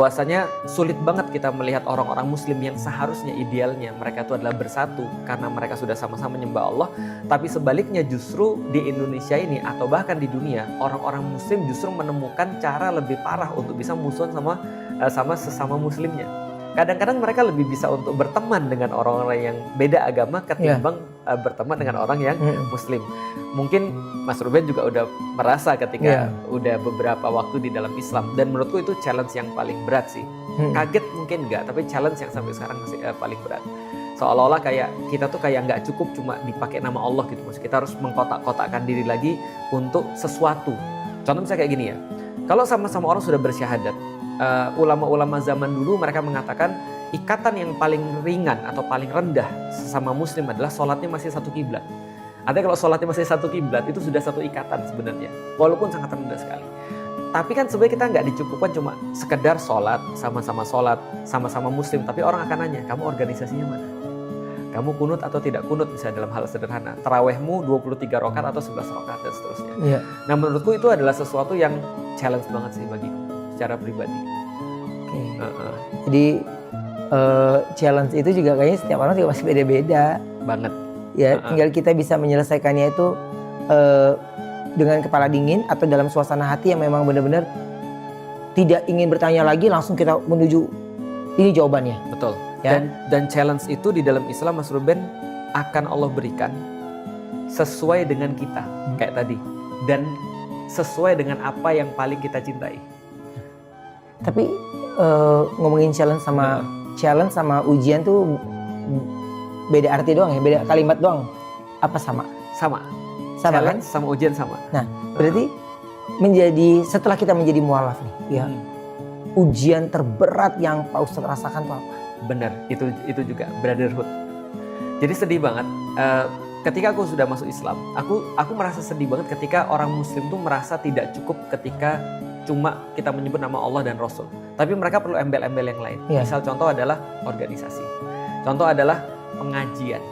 Bahwasanya sulit banget kita melihat orang-orang muslim yang seharusnya idealnya mereka itu adalah bersatu karena mereka sudah sama-sama menyembah Allah, tapi sebaliknya justru di Indonesia ini atau bahkan di dunia, orang-orang muslim justru menemukan cara lebih parah untuk bisa musuhan sama sesama muslimnya. Kadang-kadang mereka lebih bisa untuk berteman dengan orang-orang yang beda agama ketimbang berteman dengan orang yang muslim. Mungkin Mas Ruben juga udah merasa ketika udah beberapa waktu di dalam Islam, dan menurutku itu challenge yang paling berat sih. Kaget mungkin enggak, tapi challenge yang sampai sekarang masih paling berat. Seolah-olah kayak kita tuh kayak nggak cukup cuma dipakai nama Allah gitu. Maksudnya kita harus mengkotak-kotakkan diri lagi untuk sesuatu. Contoh misalnya kayak gini ya, kalau sama-sama orang sudah bersyahadat, ulama-ulama zaman dulu mereka mengatakan ikatan yang paling ringan atau paling rendah sesama muslim adalah sholatnya masih satu kiblat. Artinya kalau sholatnya masih satu kiblat itu sudah satu ikatan sebenarnya, walaupun sangat rendah sekali. Tapi kan sebenarnya kita nggak dicukupkan cuma sekedar sholat, sama-sama muslim, tapi orang akan nanya, kamu organisasinya mana? Kamu kunut atau tidak kunut, misalnya dalam hal sederhana. Tarawehmu 23 rakaat atau 11 rakaat dan seterusnya. Nah menurutku itu adalah sesuatu yang challenge banget sih bagiku secara pribadi. Jadi challenge itu juga kayaknya setiap orang juga masih beda-beda. Banget. Ya, tinggal kita bisa menyelesaikannya itu dengan kepala dingin atau dalam suasana hati yang memang benar-benar tidak ingin bertanya lagi, langsung kita menuju ini jawabannya. Betul. Ya? Dan challenge itu di dalam Islam, Mas Ruben, akan Allah berikan sesuai dengan kita kayak tadi, dan sesuai dengan apa yang paling kita cintai. Tapi ngomongin challenge sama ujian tuh beda arti doang ya, beda kalimat doang. Apa sama? Sama Challenge kan? Sama ujian sama. Nah, berarti setelah kita menjadi mualaf nih, ya, ujian terberat yang Pak Ustadz rasakan tuh apa? Benar, itu juga brotherhood. Jadi sedih banget. Ketika aku sudah masuk Islam, aku merasa sedih banget ketika orang Muslim tuh merasa tidak cukup ketika cuma kita menyebut nama Allah dan Rasul. Tapi mereka perlu embel-embel yang lain. Misal contoh adalah organisasi. Contoh adalah pengajian.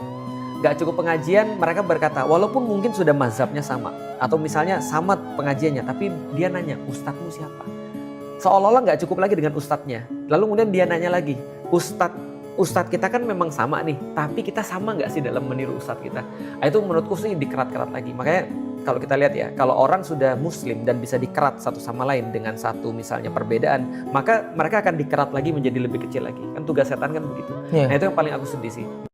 Gak cukup pengajian, mereka berkata, walaupun mungkin sudah mazhabnya sama, atau misalnya sama pengajiannya, tapi dia nanya, ustadzmu siapa? Seolah-olah gak cukup lagi dengan ustadznya. Lalu kemudian dia nanya lagi, Ustadz kita kan memang sama nih, tapi kita sama gak sih dalam meniru ustadz kita? Nah, itu menurutku sih dikerat-kerat lagi. Makanya kalau kita lihat ya, kalau orang sudah muslim dan bisa dikerat satu sama lain dengan satu misalnya perbedaan, maka mereka akan dikerat lagi menjadi lebih kecil lagi. Kan tugas setan kan begitu. Nah itu yang paling aku sedih sih.